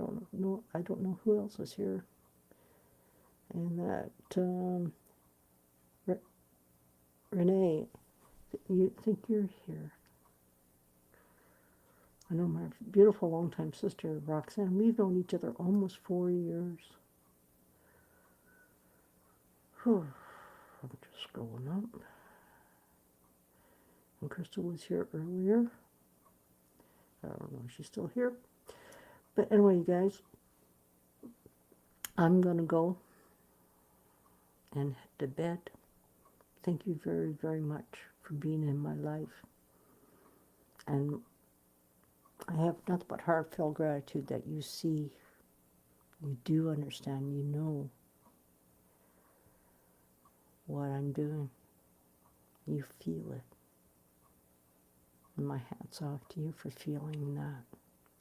I don't know who else is here. And that Renee, you think you're here? I know my beautiful longtime sister Roxanne. We've known each other almost 4 years. Whew. I'm just scrolling up. And Crystal was here earlier. I don't know if she's still here. But anyway, you guys, I'm going to go and head to bed. Thank you very, very much for being in my life. And I have nothing but heartfelt gratitude that you see, you do understand, you know what I'm doing. You feel it. And my hat's off to you for feeling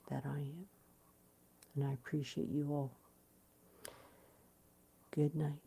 that I am. And I appreciate you all. Good night.